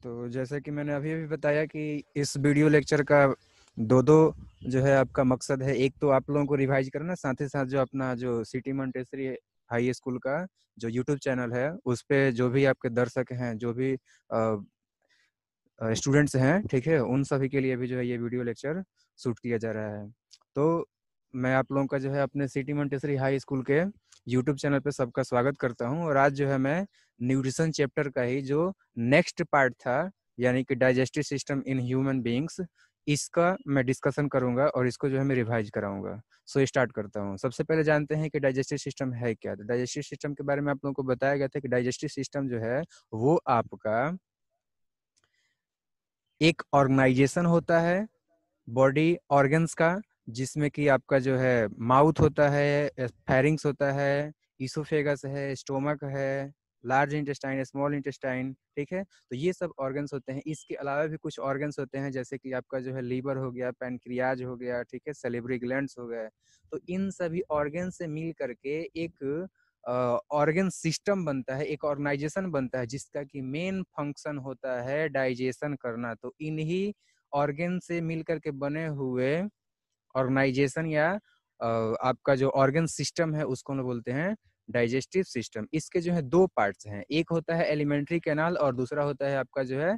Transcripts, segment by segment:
तो जैसे कि मैंने अभी अभी बताया कि इस वीडियो लेक्चर का दो दो जो है आपका मकसद है। एक तो आप लोगों को रिवाइज करना, साथ ही साथ जो अपना जो सिटी मोंटेसरी हाई स्कूल का जो यूट्यूब चैनल है उस पे जो भी आपके दर्शक हैं, जो भी स्टूडेंट्स हैं, ठीक है, उन सभी के लिए भी जो है ये वीडियो लेक्चर शूट किया जा रहा है। तो मैं आप लोगों का जो है अपने सिटी मोंटेसरी हाई स्कूल के यूट्यूब चैनल पे सबका स्वागत करता हूं। और आज जो है मैं न्यूट्रिशन चैप्टर का ही जो नेक्स्ट पार्ट था, यानी कि digestive system in human beings, इसका मैं डिस्कशन करूंगा और इसको जो है मैं रिवाइज कराऊंगा। सो स्टार्ट करता हूँ। सबसे पहले जानते हैं कि डाइजेस्टिव सिस्टम है क्या। तो डाइजेस्टिव सिस्टम के बारे में आप लोगों को बताया गया था कि डाइजेस्टिव सिस्टम जो है वो आपका एक ऑर्गेनाइजेशन होता है बॉडी ऑर्गन्स का, जिसमें कि आपका जो है माउथ होता है, फेरिंग्स होता है, इसोफेगस है, स्टोमक है, लार्ज इंटेस्टाइन, स्मॉल इंटेस्टाइन, ठीक है। तो ये सब ऑर्गन्स होते हैं। इसके अलावा भी कुछ ऑर्गन्स होते हैं, जैसे कि आपका जो है लीवर हो गया, पैनक्रियाज हो गया, ठीक है, सेलिब्री ग्लैंड्स हो गए। तो इन सभी ऑर्गन से मिल करके एक ऑर्गन सिस्टम बनता है, एक ऑर्गेनाइजेशन बनता है, जिसका कि मेन फंक्शन होता है डाइजेशन करना। तो इन्हीं ऑर्गन से मिलकर के बने हुए ऑर्गेनाइजेशन या आपका जो ऑर्गन सिस्टम है उसको हम बोलते हैं डाइजेस्टिव सिस्टम। इसके जो है दो पार्ट्स हैं, एक होता है एलिमेंट्री कैनाल और दूसरा होता है आपका जो है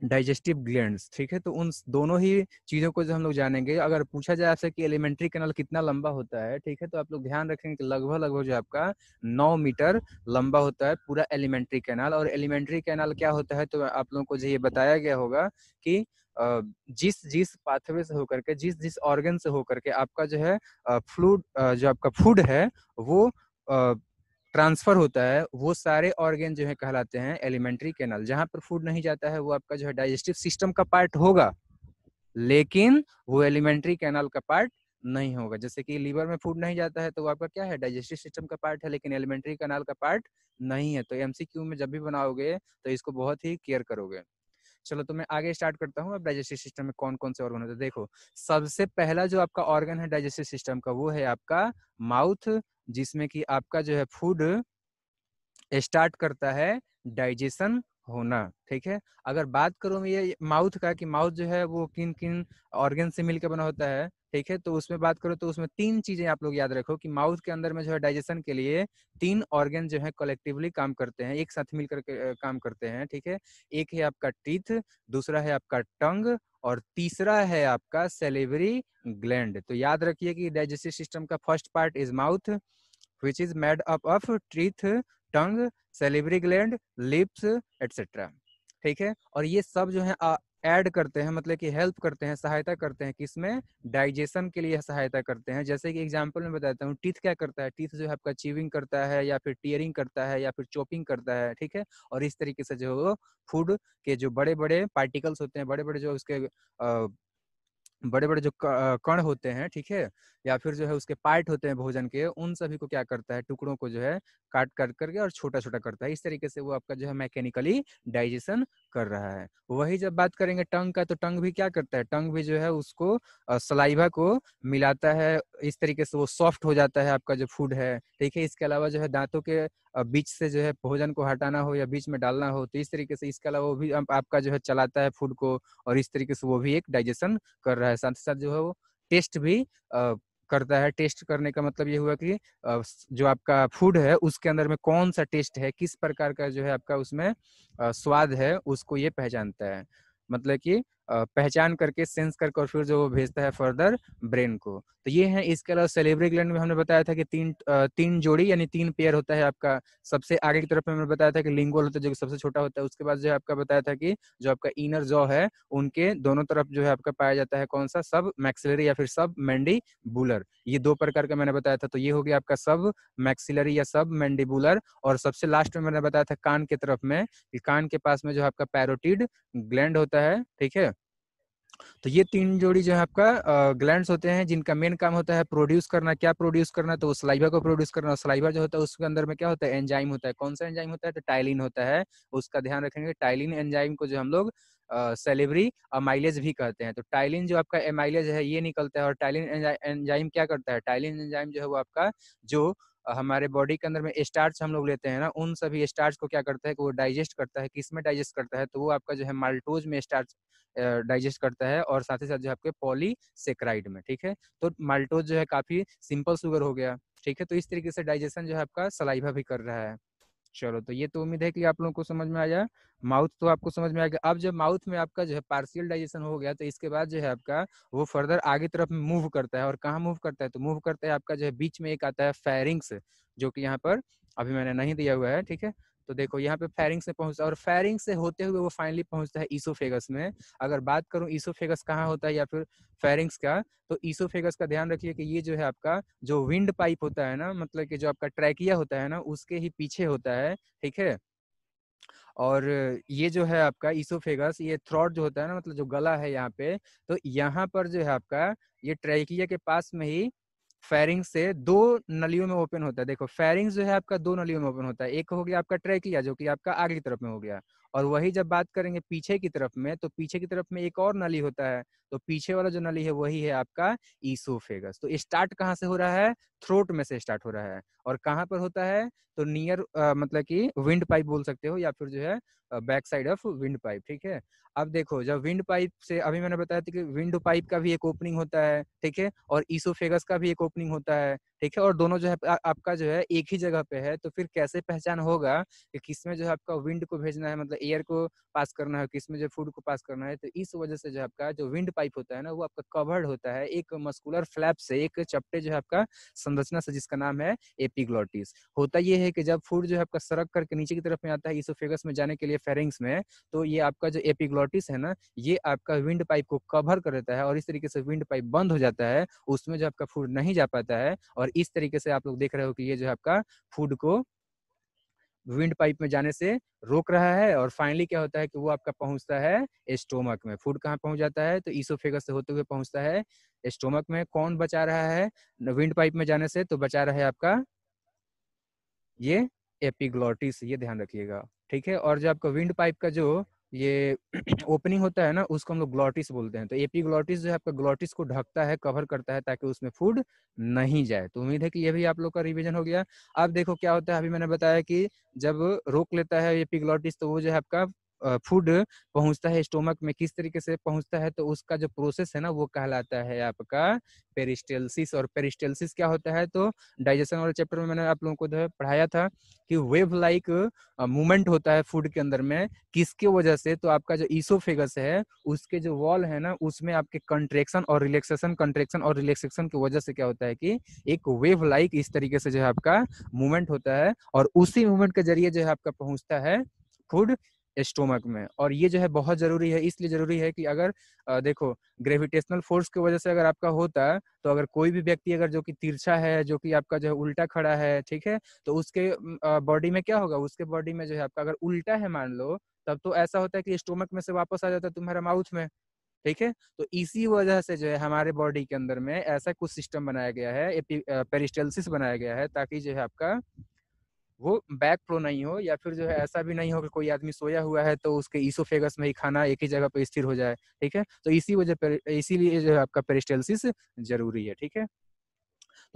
डाइजेस्टिव ग्लैंड्स, ठीक है। तो उन दोनों ही चीजों को जो हम लोग जानेंगे। अगर पूछा जाए आपसे कि एलिमेंट्री कैनाल कितना लंबा होता है, ठीक है, तो आप लोग ध्यान रखेंगे कि लगभग लगभग जो आपका 9 मीटर लंबा होता है पूरा एलिमेंट्री कैनाल। और एलिमेंट्री कैनाल क्या होता है, तो आप लोगों को जो ये बताया गया होगा कि जिस जिस पाथवे से होकर के, जिस जिस ऑर्गन से होकर के आपका जो है फ्लूड, जो आपका फूड है वो ट्रांसफर होता है, वो सारे ऑर्गन जो है कहलाते हैं एलिमेंट्री कैनाल। जहां पर फूड नहीं जाता है वो आपका जो है डाइजेस्टिव सिस्टम का पार्ट होगा, लेकिन वो एलिमेंट्री कैनाल का पार्ट नहीं होगा। जैसे कि लीवर में फूड नहीं जाता है तो वो आपका क्या है, डाइजेस्टिव सिस्टम का पार्ट है, लेकिन एलिमेंट्री कैनाल का पार्ट नहीं है। तो एमसीक्यू में जब भी बनाओगे तो इसको बहुत ही केयर करोगे। चलो तो मैं आगे स्टार्ट करता हूँ। अब डाइजेस्टिव सिस्टम में कौन कौन से ऑर्गन होते हैं देखो। सबसे पहला जो आपका ऑर्गन है डाइजेस्टिव सिस्टम का वो है आपका माउथ, जिसमें कि आपका जो है फूड स्टार्ट करता है डाइजेशन होना, ठीक है। अगर बात करूं मैं ये माउथ का कि माउथ जो है वो किन किन ऑर्गन से मिलकर बना होता है, ठीक है, तो उसमें बात करो तो उसमें तीन चीजें आप लोग याद रखो कि माउथ के अंदर में जो है डाइजेशन के लिए तीन ऑर्गन जो है कलेक्टिवली काम करते हैं, एक साथ मिलकर के काम करते हैं, ठीक है। एक है आपका टीथ, दूसरा है आपका टंग, और तीसरा है आपका सेलिवरी ग्लैंड। तो याद रखिए कि डाइजेस्टिव सिस्टम का first part is mouth, which is made up of teeth, tongue, salivary gland, lips, etc. ठीक है। और ये सब जो है ऐड करते हैं, मतलब कि हेल्प करते हैं, सहायता करते हैं किसमें, डाइजेशन के लिए सहायता करते हैं। जैसे कि एग्जांपल में बताता हूँ, टीथ क्या करता है, टीथ जो है आपका चीविंग करता है या फिर टीयरिंग करता है या फिर चोपिंग करता है, ठीक है। और इस तरीके से जो फूड के जो बड़े बड़े पार्टिकल्स होते हैं, बड़े बड़े जो उसके बड़े बड़े जो कण होते हैं, ठीक है, या फिर जो है उसके पार्ट होते हैं भोजन के, उन सभी को क्या करता है, टुकड़ों को जो है काट कर करके और छोटा छोटा करता है। इस तरीके से वो आपका जो है मैकेनिकली डाइजेशन कर रहा है। वही जब बात करेंगे टंग का, तो टंग भी क्या करता है, टंग भी जो है उसको सलाइवा को मिलाता है, इस तरीके से वो सॉफ्ट हो जाता है आपका जो फूड है, ठीक है। इसके अलावा जो है दांतों के बीच से जो है भोजन को हटाना हो या बीच में डालना हो, तो इस तरीके से इसके अलावा वो भी आपका जो है चलाता है फूड को, और इस तरीके से वो भी एक डाइजेशन कर रहा है। साथ ही साथ जो है वो टेस्ट भी करता है। टेस्ट करने का मतलब ये हुआ कि जो आपका फूड है उसके अंदर में कौन सा टेस्ट है, किस प्रकार का जो है आपका उसमें स्वाद है, उसको ये पहचानता है। मतलब कि पहचान करके, सेंस करके, और फिर जो वो भेजता है फर्दर ब्रेन को। तो ये है। इसके अलावा सेलेब्री ग्लैंड में हमने बताया था कि तीन जोड़ी यानी तीन पेयर होता है आपका। सबसे आगे की तरफ में हमने बताया था कि लिंगुअल होता है जो सबसे छोटा होता है। उसके बाद जो है आपका बताया था कि जो आपका इनर जॉ है उनके दोनों तरफ जो है आपका पाया जाता है कौन सा, सब मैक्सिलरी या फिर सब मैंडिबुलर। ये दो प्रकार का मैंने बताया था। तो ये हो गया आपका सब मैक्सिलरी या सब मैंडिबुलर। और सबसे लास्ट में मैंने बताया था कान के तरफ में, कि कान के पास में जो है आपका पैरोटिड ग्लैंड होता है, ठीक है। तो ये तीन जोड़ी जो है आपका ग्लैंड्स होते हैं, जिनका मेन काम होता है प्रोड्यूस करना। क्या प्रोड्यूस करना, तो सलाइवा को प्रोड्यूस करना। सलाइवा जो होता है उसके अंदर में क्या होता है, एंजाइम होता है। कौन सा एंजाइम होता है, तो टाइलिन होता है। उसका ध्यान रखेंगे। टाइलिन एंजाइम को जो हम लोग सेलेब्री अमाइलेज भी कहते हैं। तो टाइलिन जो आपका एमाइलेज है ये निकलता है। और टाइलिन एंजाइम क्या करता है, टाइलिन एंजाइम जो है वो आपका जो हमारे बॉडी के अंदर में स्टार्च हम लोग लेते हैं ना, उन सभी स्टार्च को क्या करता है कि वो डाइजेस्ट करता है। किस में डाइजेस्ट करता है? तो वो आपका जो है माल्टोज में स्टार्च डाइजेस्ट करता है, और साथ ही साथ जो आपके पॉलीसेक्राइड में, ठीक है। तो माल्टोज जो है काफी सिंपल शुगर हो गया, ठीक है। तो इस तरीके से डाइजेशन जो है आपका सलाइवा भी कर रहा है। चलो, तो ये तो उम्मीद है कि आप लोगों को समझ में आ जाए। माउथ तो आपको समझ में आ गया। अब जब माउथ में आपका जो है पार्शियल डाइजेशन हो गया, तो इसके बाद जो है आपका वो फर्दर आगे तरफ मूव करता है। और कहाँ मूव करता है? तो मूव करता है आपका जो है बीच में एक आता है फेरिंग्स, जो कि यहाँ पर अभी मैंने नहीं दिया हुआ है, ठीक है। तो देखो यहाँ पे फेरिंग्स से पहुंचता है, और फेरिंग्स से होते हुए वो फाइनली पहुंचता है ईसोफेगस में। अगर बात करूं ईसोफेगस कहाँ होता है या फिर फेरिंग्स का, तो ईसोफेगस का ध्यान रखिए कि ये जो है आपका जो विंड पाइप होता है ना, मतलब कि जो आपका ट्रैकिया होता है ना, उसके ही पीछे होता है, ठीक है। और ये जो है आपका ईसोफेगस, ये थ्रोट जो होता है ना, मतलब जो गला है यहाँ पे, तो यहाँ पर जो है आपका ये ट्रैकिया के पास में ही फेरिंग्स से दो नलियों में ओपन होता है। देखो फेरिंग्स जो है आपका दो नलियों में ओपन होता है। एक हो गया आपका ट्रैकिया, जो कि आपका आगे की तरफ में हो गया, और वही जब बात करेंगे पीछे की तरफ में, तो पीछे की तरफ में एक और नली होता है। तो पीछे वाला जो नली है वही है आपका ईसोफेगस। तो स्टार्ट कहाँ से हो रहा है? थ्रोट में से स्टार्ट हो रहा है। और कहाँ पर होता है? तो नियर मतलब कि विंड पाइप बोल सकते हो, या फिर जो है back side of wind pipe, ठीक है। अब देखो, जब विंड पाइप से, अभी मैंने बताया था कि विंड पाइप का भी एक ओपनिंग होता है, ठीक है, और ईसोफेगस का भी एक ओपनिंग होता है, ठीक है, और दोनों जो है आपका जो है एक ही जगह पे है। तो फिर कैसे पहचान होगा कि किसमें जो है आपका विंड को भेजना है, मतलब एयर को पास करना है, किसमें जो फूड को पास करना है? तो इस वजह से जो आपका जो विंड पाइप होता है ना, वो आपका कवर्ड होता है एक मस्कुलर फ्लैप से, एक चपटे जो है आपका संरचना से, जिसका नाम है एपिग्लोटिस। होता ये है कि जब फूड जो है आपका सरक करके नीचे की तरफ में आता है ईसोफेगस में जाने के लिए फेरिंग्स में, तो ये आपका जो एपिग्लोटिस है ना, ये आपका विंड पाइप को कवर कर देता है, और इस तरीके से विंड पाइप बंद हो जाता है, उसमें जो आपका फूड नहीं जा पाता है। और इस तरीके से आप लोग देख रहे हो कि ये जो है आपका फूड को विंड पाइप में जाने से रोक रहा है। और फाइनली क्या होता है कि वो आपका पहुंचता है स्टोमक में। फूड कहाँ पहुंच जाता है? तो ईसोफेगस से होते हुए पहुंचता है स्टोमक में। कौन बचा रहा है विंड पाइप में जाने से? तो बचा रहा है आपका ये एपिग्लोटिस, ये ध्यान रखिएगा, ठीक है। और जो आपका विंड पाइप का जो ये ओपनिंग होता है ना, उसको हम लोग ग्लोटिस बोलते हैं। तो एपिग्लोटिस जो है आपका ग्लोटिस को ढकता है, कवर करता है, ताकि उसमें फूड नहीं जाए। तो उम्मीद है कि ये भी आप लोग का रिवीजन हो गया। अब देखो क्या होता है, अभी मैंने बताया कि जब रोक लेता है एपिग्लोटिस, तो वो जो है आपका फूड पहुंचता है स्टोमक में। किस तरीके से पहुंचता है? तो उसका जो प्रोसेस है ना, वो कहलाता है आपका पेरिस्टेल्सिस। और पेरिस्टेल्सिस क्या होता है? तो डाइजेशन वाले चैप्टर में मैंने आप लोगों को जो है पढ़ाया था कि वेव लाइक मूवमेंट होता है फूड के अंदर में। किसके वजह से? तो आपका जो ईसोफेगस है, उसके जो वॉल है ना, उसमें आपके कंट्रेक्शन और रिलैक्सेशन की वजह से क्या होता है कि एक वेव लाइक इस तरीके से जो है आपका मूवमेंट होता है, और उसी मूवमेंट के जरिए जो है आपका पहुंचता है फूड स्टोमक में। और ये जो है बहुत जरूरी है, इसलिए जरूरी है कि अगर देखो ग्रेविटेशनल फोर्स की वजह से अगर आपका होता है, तो अगर कोई भी व्यक्ति अगर जो कि तिरछा है, जो कि आपका जो है उल्टा खड़ा है, ठीक है, तो उसके बॉडी में क्या होगा? उसके बॉडी में जो है आपका अगर उल्टा है मान लो, तब तो ऐसा होता है कि स्टोमक में से वापस आ जाता है तुम्हारा माउथ में, ठीक है। तो इसी वजह से जो है हमारे बॉडी के अंदर में ऐसा कुछ सिस्टम बनाया गया है, पेरिस्टेल्सिस बनाया गया है, ताकि जो है आपका वो बैक फ्लो नहीं हो, या फिर जो है ऐसा भी नहीं हो कि कोई आदमी सोया हुआ है तो उसके ईसोफेगस में ही खाना एक ही जगह पे स्थिर हो जाए, ठीक है। तो इसी वजह पर, इसीलिए जो है आपका पेरिस्टेल्सिस जरूरी है, ठीक है।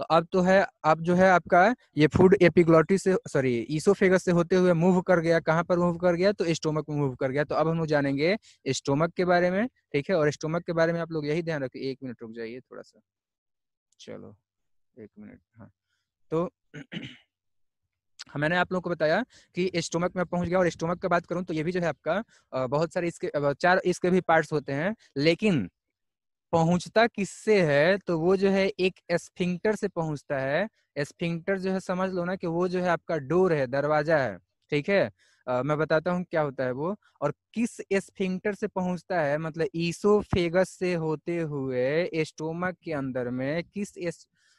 तो अब तो है, अब जो है आपका ये फूड एपिग्लोटिस से, सॉरी, ईसोफेगस से होते हुए मूव कर गया। कहाँ पर मूव कर गया? तो स्टोमक में मूव कर गया। तो अब हम लोग जानेंगे स्टोमक के बारे में, ठीक है। और स्टोमक के बारे में आप लोग यही ध्यान रखिए। एक मिनट रुक जाइए थोड़ा सा, चलो, एक मिनट, हाँ। तो मैंने आप लोगों को बताया कि स्टोमक में पहुंच गया। और स्टोमक की बात करूं तो ये भी जो है आपका बहुत सारे इसके चार इसके भी पार्ट्स होते हैं, लेकिन पहुंचता किससे है? तो वो जो है एक एस्फिंक्टर से पहुंचता है। एस्फिंक्टर जो है समझ लो ना कि वो जो है आपका डोर है, दरवाजा है, ठीक है। मैं बताता हूँ क्या होता है वो। और किस एस्फिंक्टर से पहुंचता है? मतलब ईसोफेगस से होते हुए स्टोमक के अंदर में किस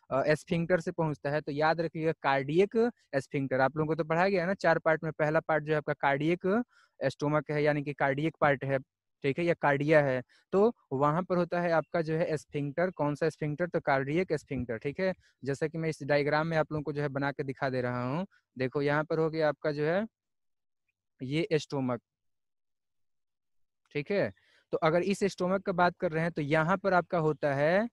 एस्फिंक्टर से पहुंचता है? तो याद रखिएगा, कार्डियक एस्फिंक्टर। आप लोगों को तो पढ़ाया गया है ना, चार पार्ट में। पहला पार्ट जो है आपका कार्डियक स्टोमक है, यानी कि कार्डियक पार्ट है, ठीक है, या कार्डिया है। तो वहां पर होता है आपका जो है एस्फिंक्टर। कौन सा एस्फिंक्टर? तो कार्डियक एस्फिंक्टर, ठीक है। जैसा कि मैं इस डायग्राम में आप लोगों को जो है बना के दिखा दे रहा हूँ। देखो यहाँ पर हो गया आपका जो है ये स्टोमक, ठीक है। तो अगर इस स्टोमक का बात कर रहे हैं, तो यहाँ पर आपका होता है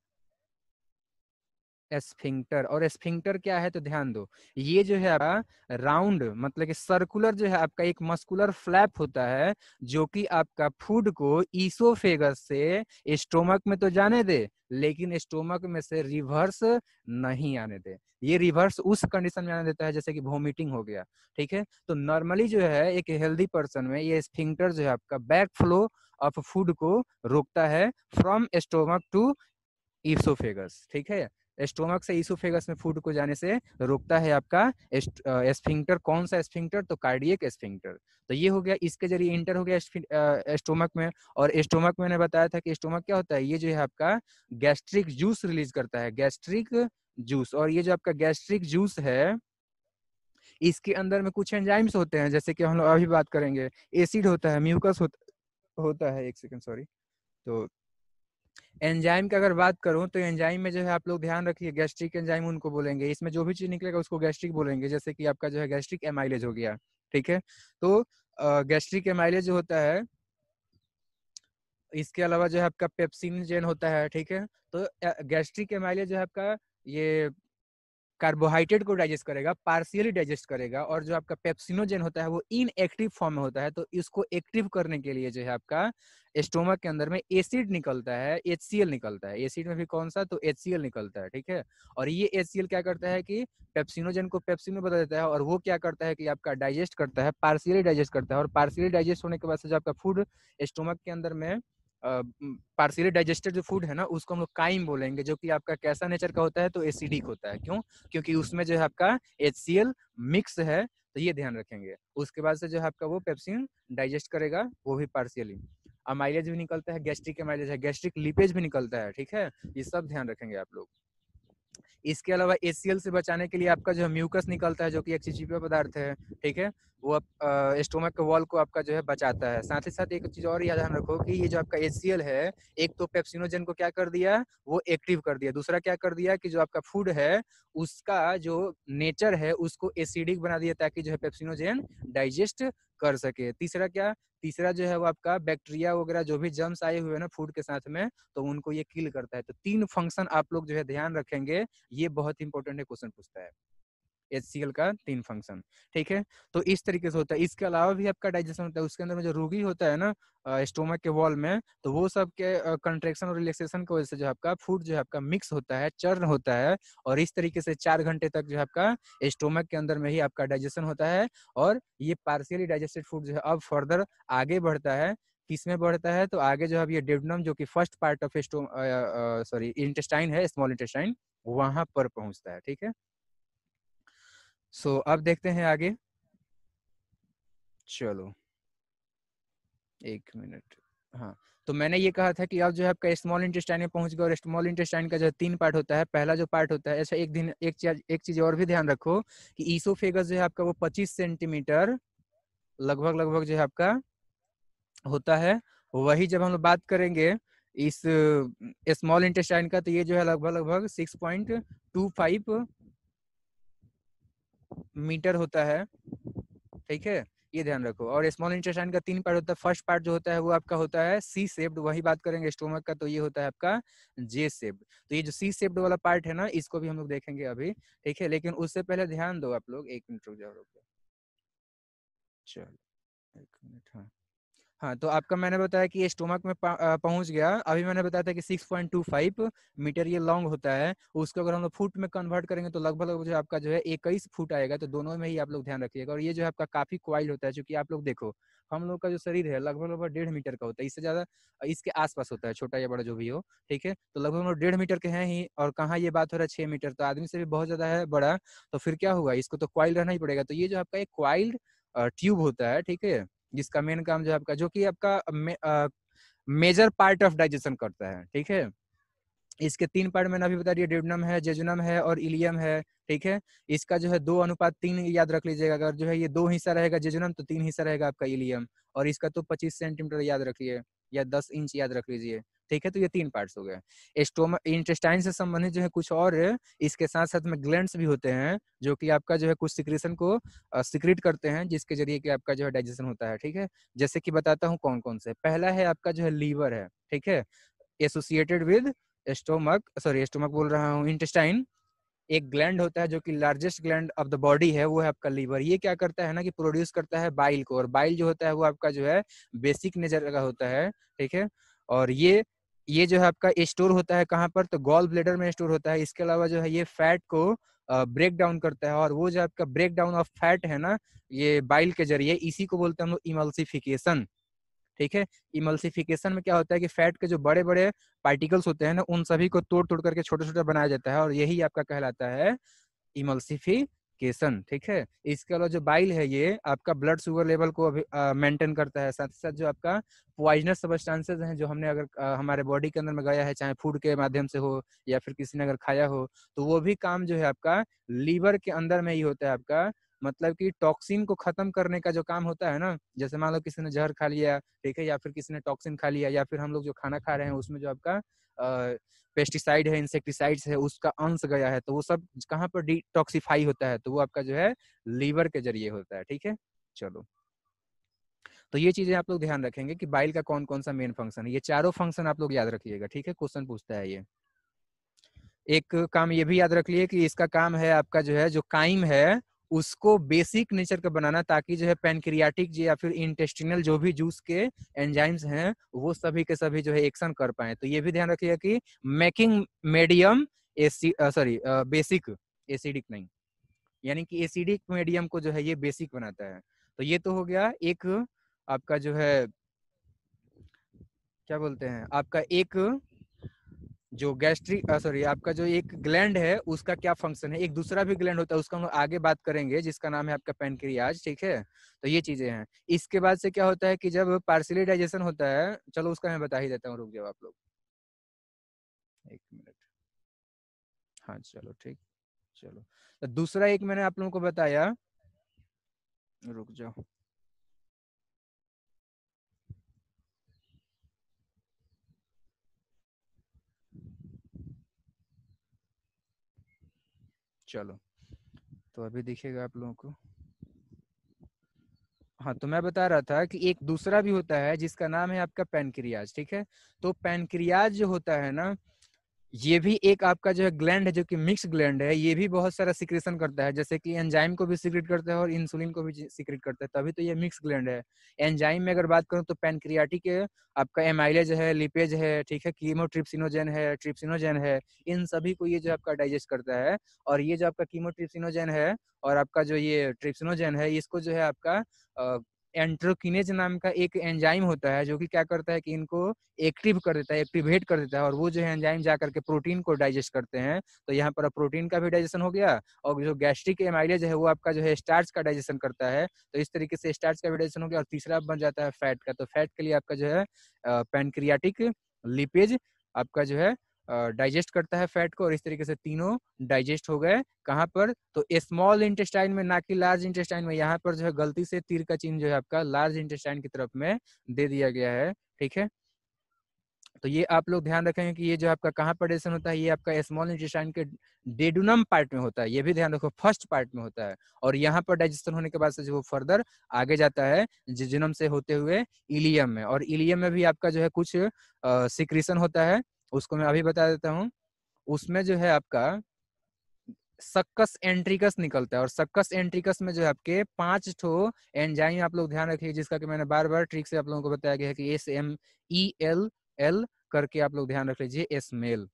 एस्फिंक्टर। और एस्फिंक्टर क्या है तो ध्यान दो, ये जो है आपका राउंड मतलब कि सर्कुलर जो है आपका एक मस्कुलर फ्लैप होता है, जो कि आपका फूड को ईसोफेगस से स्टोमक में तो जाने दे, लेकिन स्टोमक में से रिवर्स नहीं आने दे। ये रिवर्स उस कंडीशन में आने देता है जैसे कि वोमिटिंग हो गया, ठीक है। तो नॉर्मली जो है एक हेल्दी पर्सन में ये स्फिंक्टर जो है आपका बैक फ्लो ऑफ फूड को रोकता है फ्रॉम स्टोमक टू ईसोफेगस, ठीक है। स्टोमक से ईसोफेगस में फूड को जाने से रोकता है आपका एस्फिंक्टर। कौन सा एस्फिंक्टर तो कार्डियक एस्फिंक्टर। तो ये हो गया, इसके जरिए इंटर हो गया स्टोमक में। और स्टोमक मैंने बताया था कि स्टोमक क्या होता है, ये जो है आपका गैस्ट्रिक जूस रिलीज करता है, गैस्ट्रिक जूस। और ये जो आपका गैस्ट्रिक जूस है, इसके अंदर में कुछ एंजाइम्स होते हैं, जैसे कि हम लोग अभी बात करेंगे। एसिड होता है, म्यूकस होता है, एक सेकंड सॉरी। तो एंजाइम की अगर बात करूं तो एंजाइम में जो है आप लोग ध्यान रखिए, गैस्ट्रिक एंजाइम उनको बोलेंगे। इसमें जो भी चीज निकलेगा उसको गैस्ट्रिक बोलेंगे, जैसे कि आपका जो है गैस्ट्रिक एमाइलेज हो गया, ठीक है। तो गैस्ट्रिक एमाइलेज जो होता है, इसके अलावा जो है आपका पेप्सिन जेन होता है, ठीक है। तो गैस्ट्रिक एमाइलेज जो है आपका ये कार्बोहाइड्रेट को डाइजेस्ट करेगा, पार्शियली डाइजेस्ट करेगा। और जो आपका पेप्सिनोजेन होता है वो इनएक्टिव फॉर्म में होता है, तो इसको एक्टिव करने के लिए जो है आपका स्टोमक के अंदर में एसिड निकलता है, HCl निकलता है। एसिड में भी कौन सा तो HCl निकलता है, ठीक है। और ये HCl क्या करता है कि पेप्सिनोजेन को पेप्सिन में बदल देता है, और वो क्या करता है कि आपका डाइजेस्ट करता है, पार्शियली डाइजेस्ट करता है। और पार्शियली डाइजेस्ट होने के बाद से जो आपका फूड स्टोमक के अंदर में पार्शियली डाइजेस्टेड जो फूड है ना, उसको हम लोग काइम बोलेंगे, जो कि आपका कैसा नेचर का होता है तो एसिडिक होता है। क्यों? क्योंकि उसमें जो है आपका HCl मिक्स है, तो ये ध्यान रखेंगे। उसके बाद से जो है आपका वो पेप्सिन डाइजेस्ट करेगा, वो भी पार्शियली। अमाइलेज भी निकलता है, गैस्ट्रिक अमाइलेज है, गैस्ट्रिक लिपेज भी निकलता है, ठीक है। ये सब ध्यान रखेंगे आप लोग। इसके अलावा HCl से बचाने के लिए आपका जो है म्यूकस निकलता है, जो कि एक चिपचिपा पदार्थ है, ठीक है। वो स्टोमक के वॉल को आपका जो है बचाता है। साथ ही साथ एक चीज और ध्यान रखो कि ये जो आपका HCl है, एक तो पेप्सिनोजेन को क्या कर दिया, वो एक्टिव कर दिया। दूसरा क्या कर दिया कि जो आपका फूड है उसका जो नेचर है उसको एसिडिक बना दिया, ताकि जो है पेप्सिनोजेन डाइजेस्ट कर सके। तीसरा क्या, तीसरा जो है वो आपका बैक्टीरिया वगैरह जो भी जर्म्स आए हुए हैं ना फूड के साथ में, तो उनको ये किल करता है। तो 3 फंक्शन आप लोग जो है ध्यान रखेंगे, ये बहुत इंपॉर्टेंट है, क्वेश्चन पूछता है। HCl का 3 फंक्शन, ठीक है। तो इस तरीके से होता है। इसके अलावा भी आपका डाइजेशन होता है, उसके अंदर में जो रूगी होता है ना स्टोमक के वॉल में, तो वो सब के कंट्रेक्शन और रिलैक्सेशन की वजह से जो आपका फूड जो है आपका मिक्स होता है, चर्न होता है। और इस तरीके से 4 घंटे तक जो है आपका स्टोमक के अंदर में ही आपका डाइजेशन होता है। और ये पार्शियली डाइजेस्टेड फूड जो है अब फर्दर आगे बढ़ता है। किसमें बढ़ता है तो आगे जो है ये डेवनम, जो कि first part of sorry intestine है, स्मॉल इंटेस्टाइन, वहां पर पहुंचता है, ठीक है। अब देखते हैं आगे। चलो 1 मिनट। हाँ, तो मैंने ये कहा था कि अब जो है आपका स्मॉल इंटेस्टाइन में पहुंच गया। और स्मॉल इंटेस्टाइन का जो 3 पार्ट होता है। पहला जो पार्ट होता है, ऐसा एक चीज और भी ध्यान रखो कि ईसोफेगस जो है आपका वो 25 सेंटीमीटर लगभग लगभग जो है आपका होता है। वही जब हम लोग बात करेंगे इस स्मॉल इंटेस्टाइन का, तो ये जो है लगभग लगभग 6.25 मीटर होता है, ठीक है। ये ध्यान रखो। और स्मॉल इंटेस्टाइन का 3 पार्ट होता है। फर्स्ट पार्ट जो होता है वो आपका होता है सी शेप्ड, वही बात करेंगे स्टोमक का, तो ये होता है आपका जे शेप्ड। तो ये जो सी शेप्ड वाला पार्ट है ना, इसको भी हम लोग देखेंगे अभी, ठीक है। लेकिन उससे पहले ध्यान दो आप लोग, 1 मिनट रुक जाओ। चलो 1 मिनट। हाँ हाँ, तो आपका मैंने बताया कि ये स्टोमक में पहुंच गया। अभी मैंने बताया था कि 6.25 मीटर ये लॉन्ग होता है। उसको अगर हम लोग फुट में कन्वर्ट करेंगे तो लगभग लगभग जो आपका जो है 21 फुट आएगा। तो दोनों में ही आप लोग ध्यान रखिएगा। और ये जो है आपका काफी क्वाइल होता है, क्योंकि आप लोग देखो हम लोग का जो शरीर है लगभग लगभग 1.5 मीटर का होता है, इससे ज्यादा इसके आसपास होता है, छोटा या बड़ा जो भी हो, ठीक है। तो लगभग हम लोग 1.5 मीटर के हैं ही, और कहाँ ये बात हो रहा है 6 मीटर, तो आदमी से भी बहुत ज्यादा है बड़ा। तो फिर क्या हुआ, इसको तो क्वाइल रहना ही पड़ेगा। तो ये जो आपका एक क्वाइल्ड ट्यूब होता है, ठीक है, जिसका मेन काम जो है आपका, जो कि आपका मेजर पार्ट ऑफ डाइजेशन करता है, ठीक है। इसके 3 पार्ट मैंने अभी बता दिया, ड्यूडेनम है, जेजुनम है और इलियम है, ठीक है। इसका जो है 2:3 याद रख लीजिएगा। अगर जो है ये 2 हिस्सा रहेगा जेजुनम, तो 3 हिस्सा रहेगा आपका इलियम। और इसका तो 25 सेंटीमीटर याद रखिए, या 10 इंच याद रख लीजिए, ठीक है। तो ये 3 पार्ट्स हो गए। स्टोमक इंटेस्टाइन से संबंधित जो है कुछ और इसके साथ साथ में ग्लैंड्स भी होते हैं, जो कि आपका जो है कुछ सिक्रेशन को सिक्रेट करते हैं, जिसके जरिए कि आपका जो है डाइजेशन होता है, ठीक है। जैसे कि बताता हूँ कौन कौन से। पहला है आपका जो है लीवर है, ठीक है, associated with stomach, sorry stomach बोल रहा हूँ, इंटेस्टाइन। एक ग्लैंड होता है जो कि largest gland of the body है, वो है आपका लीवर। ये क्या करता है ना कि प्रोड्यूस करता है बाइल को, और बाइल जो होता है वो आपका जो है बेसिक नेचर का होता है, ठीक है। और ये जो है आपका स्टोर होता है कहाँ पर, तो गॉल ब्लेडर में स्टोर होता है। इसके अलावा जो है ये फैट को ब्रेक डाउन करता है, और वो जो आपका ब्रेक डाउन ऑफ फैट है ना, ये बाइल के जरिए, इसी को बोलते हैं हम लोग इमल्सिफिकेशन, ठीक है। इमल्सिफिकेशन में क्या होता है कि फैट के जो बड़े बड़े पार्टिकल्स होते हैं ना, उन सभी को तोड़ तोड़ करके छोटे छोटे बनाया जाता है, और यही आपका कहलाता है इमल्सिफिकेशन, ठीक है। इसके अलावा जो बाइल है ये आपका ब्लड शुगर लेवल को अभी मेंटेन करता है, साथ ही साथ जो आपका पॉइजनस सब्सटेंसेस हैं जो हमने अगर हमारे बॉडी के अंदर में गया है, चाहे फूड के माध्यम से हो या फिर किसी ने अगर खाया हो, तो वो भी काम जो है आपका लीवर के अंदर में ही होता है आपका। मतलब कि टॉक्सिन को खत्म करने का जो काम होता है ना, जैसे मान लो किसी ने जहर खा लिया, ठीक है, या फिर किसी ने टॉक्सिन खा लिया, या फिर हम लोग जो खाना खा रहे हैं उसमें जो आपका पेस्टिसाइड है, इंसेक्टिसाइड्स है, उसका अंश गया है, तो वो सब कहाँ पर डिटॉक्सिफाई होता है, तो वो आपका जो है लीवर के जरिए होता है, ठीक है। चलो, तो ये चीजें आप लोग ध्यान रखेंगे कि बाइल का कौन कौन सा मेन फंक्शन है, ये चारों फंक्शन आप लोग याद रखिएगा, ठीक है, क्वेश्चन पूछता है ये। एक काम ये भी याद रख लिए कि इसका काम है आपका जो है जो काइम है उसको बेसिक नेचर का बनाना, ताकि जो है पैनक्रियाटिक या फिर इंटेस्टिनल जो भी जूस के एंजाइम्स हैं वो सभी के सभी जो है एक्शन कर पाए। तो ये भी ध्यान रखिएगा कि making medium sorry basic, acidic नहीं, यानी कि एसिडिक मीडियम को जो है ये बेसिक बनाता है। तो ये तो हो गया एक आपका जो है क्या बोलते हैं आपका एक जो गैस्ट्रिक सॉरी आपका जो एक ग्लैंड है उसका क्या फंक्शन है। एक दूसरा भी ग्लैंड होता है, उसका हम लोग आगे बात करेंगे, जिसका नाम है आपका पैनक्रियाज, ठीक है। तो ये चीजें हैं। इसके बाद से क्या होता है कि जब पार्शियली डाइजेशन होता है, चलो उसका मैं बता ही देता हूँ, रुक जाओ आप लोग 1 मिनट। हाँ चलो ठीक। चलो, तो दूसरा एक मैंने आप लोगों को बताया, रुक जाओ। चलो, तो अभी दिखेगा आप लोगों को। हाँ, तो मैं बता रहा था कि एक दूसरा भी होता है जिसका नाम है आपका पैनक्रियाज, ठीक है। तो पैनक्रियाज जो होता है ना, ये भी एक आपका जो है ग्लैंड है जो कि मिक्स ग्लैंड है। ये भी बहुत सारा सिक्रेशन करता है, जैसे कि एंजाइम को भी सिक्रेट करता है और इंसुलिन को भी सिक्रेट करता है, तभी तो ये मिक्स ग्लैंड है। एंजाइम में अगर बात करूं तो पैनक्रियाटिक है आपका, एमाइलेज है, लिपेज है, ठीक है, कीमोट्रिप्सिनोजेन है, ट्रिप्सिनोजेन है, इन सभी को ये जो आपका डाइजेस्ट करता है। और ये जो आपका कीमोट्रिप्सिनोजेन है और आपका जो ये ट्रिप्सिनोजेन है, इसको जो है आपका एंट्रोकिनेज नाम का एक एंजाइम होता है जो कि क्या करता है कि इनको एक्टिव कर देता है, एक्टिवेट कर देता है, और वो जो है एंजाइम जा करके प्रोटीन को डाइजेस्ट करते हैं। तो यहाँ पर प्रोटीन का भी डाइजेशन हो गया, और जो गैस्ट्रिक एमाइलेज है वो आपका जो है स्टार्च का डाइजेशन करता है। तो इस तरीके से स्टार्च का भी डाइजेशन हो गया, और तीसरा बन जाता है फैट का। तो फैट के लिए आपका जो है पैनक्रियाटिक लिपेज आपका जो है डाइजेस्ट करता है फैट को, और इस तरीके से तीनों डाइजेस्ट हो गए। कहाँ पर, तो स्मॉल इंटेस्टाइन में, ना कि लार्ज इंटेस्टाइन में। यहाँ पर जो है गलती से तीर का चिन्ह जो है आपका लार्ज इंटेस्टाइन की तरफ में दे दिया गया है, ठीक है। तो ये आप लोग ध्यान रखेंगे कि ये जो आपका कहाँ पर डाइजेशन होता है, ये आपका स्मॉल इंटेस्टाइन के डेडुनम पार्ट में होता है, ये भी ध्यान रखो, फर्स्ट पार्ट में होता है। और यहाँ पर डाइजेशन होने के बाद से जो वो फर्दर आगे जाता है जिजुनम से होते हुए इलियम में, और इलियम में भी आपका जो है कुछ सिक्रीशन होता है, उसको मैं अभी बता देता हूँ। उसमें जो है आपका सक्कस एंट्रिकस निकलता है, और सक्कस एंट्रिकस में जो है आपके 5 एंजाइम आप लोग ध्यान रखिए, जिसका कि मैंने बार बार ट्रिक से आप लोगों को बताया गया है कि SMELL करके आप लोग ध्यान रख लीजिए, स्मेल।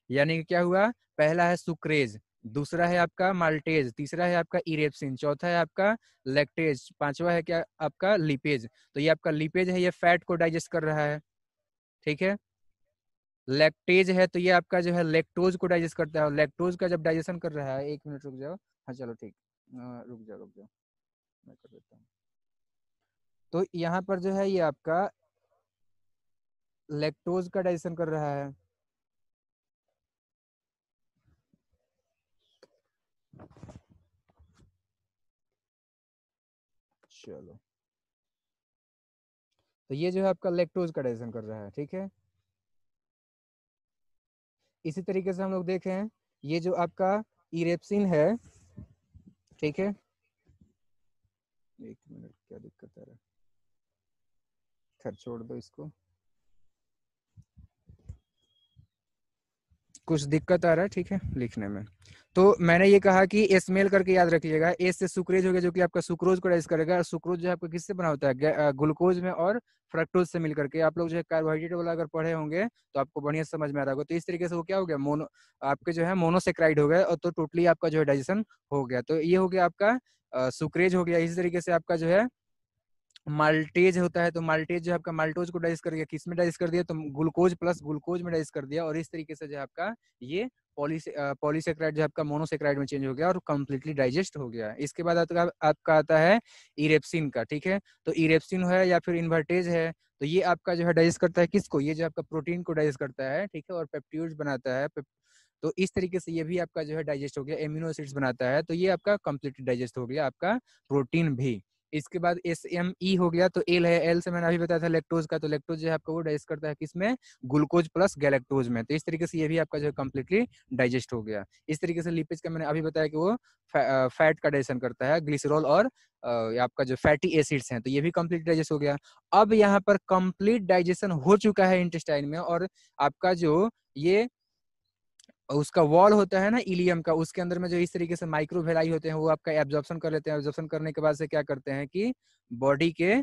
यानी कि क्या हुआ, पहला है सुक्रेज, दूसरा है आपका माल्टेज, तीसरा है आपका इरेप्सिन, चौथा है आपका लैक्टेज, पांचवा है क्या आपका लिपेज। तो ये आपका लिपेज है, ये फैट को डाइजेस्ट कर रहा है, ठीक है। लैक्टेज है तो ये आपका जो है लैक्टोज को डाइजेस्ट करता है, और लैक्टोज का जब डाइजेशन कर रहा है, 1 मिनट रुक जाओ। हाँ चलो ठीक, रुक जाओ रुक जाओ, मैं कर देता हूँ। तो यहाँ पर जो है ये आपका लैक्टोज का डाइजेशन कर रहा है। चलो, तो ये जो है आपका लैक्टोज का डाइजेशन कर रहा है, ठीक है। इसी तरीके से हम लोग देखें, ये जो आपका इरेप्सिन है, ठीक है। 1 मिनट, क्या दिक्कत आ रहा है, खैर छोड़ दो इसको। कुछ दिक्कत आ रहा है, ठीक है, लिखने में। तो मैंने ये कहा कि एस्मेल करके याद रखिएगा। एस से सुक्रेज हो गया, जो कि आपका सुक्रोज को राइज करेगा, और सुक्रोज जो है आपका किससे बना होता है, ग्लूकोज में और फ्रक्टोज से मिल करके। आप लोग जो है कार्बोहाइड्रेट वाला अगर पढ़े होंगे तो आपको बढ़िया समझ में आ रहा होगा। तो इस तरीके से वो क्या हो गया, मोनो आपके जो है मोनोसेक्राइड हो गया, और तो टोटली आपका जो है डाइजेशन हो गया। तो ये हो गया आपका सुक्रेज हो गया। इसी तरीके से आपका जो है माल्टेज होता है, तो माल्टेज जो है आपका माल्टोज को डाइजेस्ट कर दिया, किस में डाइजेस्ट कर दिया, तो ग्लूकोज प्लस ग्लूकोज में डाइजेस्ट कर दिया। और इस तरीके से जो है आपका ये पॉलीसेक्राइड जो है आपका मोनोसेक्राइड में चेंज हो गया और कंप्लीटली डाइजेस्ट हो गया। इसके बाद आपका आता है इरेप्सिन का, ठीक है। तो इरेप्सिन है या फिर इन्वर्टेज है, तो ये आपका जो है डाइजेस्ट करता है किसको, ये जो आपका प्रोटीन को डाइजेस्ट करता है, ठीक है, और पेप्टिड्स बनाता है। तो इस तरीके से ये भी आपका जो है डाइजेस्ट हो गया, एमिनो एसिड्स बनाता है। तो ये आपका कंप्लीटली डाइजेस्ट हो गया आपका प्रोटीन भी। इसके बाद SME हो गया, तो एल है, एल से मैंने अभी बताया था लैक्टोज का, तो लैक्टोज जो है आपका वो डाइजेस्ट करता है किसमें, ग्लूकोज प्लस गैलेक्टोज में। तो इस तरीके से ये भी आपका जो है कंप्लीटली डाइजेस्ट हो गया। इस तरीके से लिपिड्स का मैंने अभी बताया कि वो फैट का डाइजेशन करता है, ग्लिसरॉल और आपका जो फैटी एसिड्स हैं, तो ये भी कंप्लीट डाइजेस्ट हो गया। अब यहाँ पर कंप्लीट डाइजेशन हो चुका है इंटेस्टाइन में, और आपका जो ये उसका वॉल होता है ना इलियम का, उसके अंदर में जो इस तरीके से माइक्रोवेलाई होते हैं, वो आपका एब्जॉर्प्शन कर लेते हैं। एब्जॉर्प्शन करने के बाद से क्या करते हैं कि बॉडी के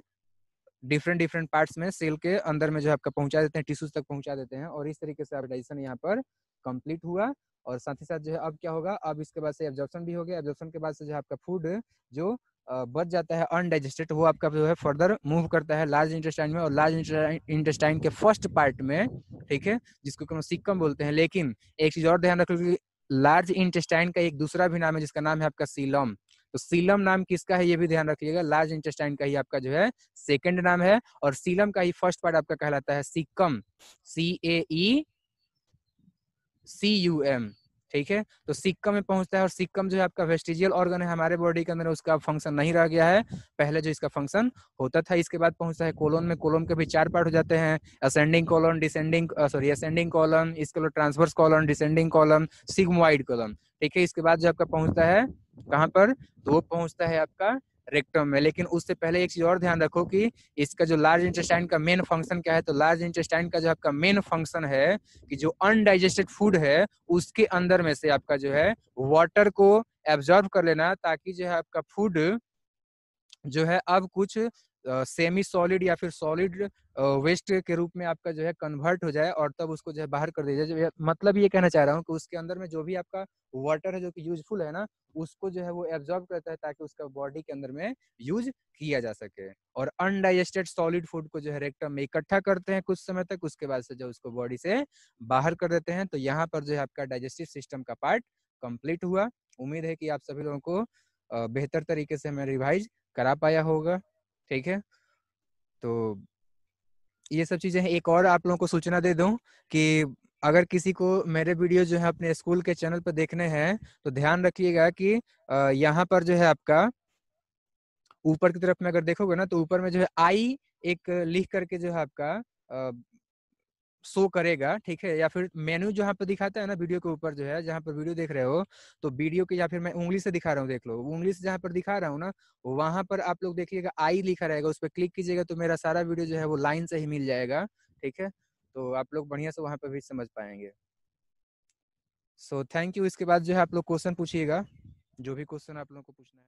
डिफरेंट डिफरेंट पार्ट्स में, सेल के अंदर में जो आपका पहुंचा देते हैं, टिश्यूज तक पहुंचा देते हैं। और इस तरीके से आप डाइजेशन यहाँ पर कंप्लीट हुआ। और साथ ही साथ जो है अब क्या होगा, अब इसके बाद से एब्जॉर्प्शन भी हो गया। एब्जॉर्प्शन के बाद से जो आपका फूड जो बच जाता है अनडाइजेस्टेड, वो आपका जो है फर्दर मूव करता है लार्ज इंटेस्टाइन में, और लार्ज इंटेस्टाइन के फर्स्ट पार्ट में, ठीक है, जिसको हम सिक्कम बोलते हैं। लेकिन एक चीज और ध्यान रखो कि लार्ज इंटेस्टाइन का एक दूसरा भी नाम है, जिसका नाम है आपका सीलम। तो सीलम नाम किसका है ये भी ध्यान रखिएगा, लार्ज इंटेस्टाइन का ही आपका जो है सेकंड नाम है, और सीलम का ही फर्स्ट पार्ट आपका कहलाता है सिक्कम, CAECUM, ठीक है। तो सिक्कम में पहुंचता है, और सिक्कम जो है आपका वेस्टिजियल ऑर्गन है हमारे बॉडी के अंदर, उसका फंक्शन नहीं रह गया है, पहले जो इसका फंक्शन होता था। इसके बाद पहुंचता है कोलोन में। कोलोन के भी 4 पार्ट हो जाते हैं, असेंडिंग कॉलन, असेंडिंग कॉलन, इसके लिए transverse colon, descending colon, sigmoid colon, ठीक है। इसके बाद जो आपका पहुंचता है कहाँ पर, तो वो पहुंचता है आपका रेक्टम में। लेकिन उससे पहले एक चीज और ध्यान रखो कि इसका जो लार्ज इंटेस्टाइन का मेन फंक्शन क्या है, तो लार्ज इंटेस्टाइन का जो आपका मेन फंक्शन है कि जो अनडाइजेस्टेड फूड है उसके अंदर में से आपका जो है वाटर को एब्जॉर्ब कर लेना, ताकि जो है आपका फूड जो है अब कुछ सेमी सॉलिड या फिर सॉलिड वेस्ट के रूप में आपका जो है कन्वर्ट हो जाए, और तब उसको जो है बाहर कर दिया जाए। मतलब ये कहना चाह रहा हूँ कि उसके अंदर में जो भी आपका वाटर है जो कि यूजफुल है ना, उसको जो है वो एब्जॉर्ब करता है, ताकि उसका बॉडी के अंदर में यूज किया जा सके। और अनडाइजेस्टेड सॉलिड फूड को जो है रेक्टम में इकट्ठा करते हैं कुछ समय तक, उसके बाद से जो उसको बॉडी से बाहर कर देते हैं। तो यहाँ पर जो है आपका डाइजेस्टिव सिस्टम का पार्ट कंप्लीट हुआ। उम्मीद है कि आप सभी लोगों को बेहतर तरीके से मैं रिवाइज करा पाया होगा, ठीक है। तो ये सब चीजें हैं। एक और आप लोगों को सूचना दे दूं कि अगर किसी को मेरे वीडियो जो है अपने स्कूल के चैनल पर देखने हैं, तो ध्यान रखिएगा कि यहाँ पर जो है आपका ऊपर की तरफ में अगर देखोगे ना, तो ऊपर में जो है आई एक लिख करके जो है आपका शो करेगा, ठीक है। या फिर मेन्यू जहाँ पर दिखाता है ना वीडियो के ऊपर, जो है जहाँ पर वीडियो देख रहे हो, तो वीडियो के, या फिर मैं उंगली से दिखा रहा हूँ, देख लो, उंगली से जहाँ पर दिखा रहा हूँ ना, वहां पर आप लोग देखिएगा आई लिखा रहेगा, उस पर क्लिक कीजिएगा तो मेरा सारा वीडियो जो है वो लाइन से ही मिल जाएगा, ठीक है। तो आप लोग बढ़िया से वहां पर भी समझ पाएंगे। So thank you. इसके बाद जो है आप लोग क्वेश्चन पूछिएगा, जो भी क्वेश्चन आप लोग को पूछना है।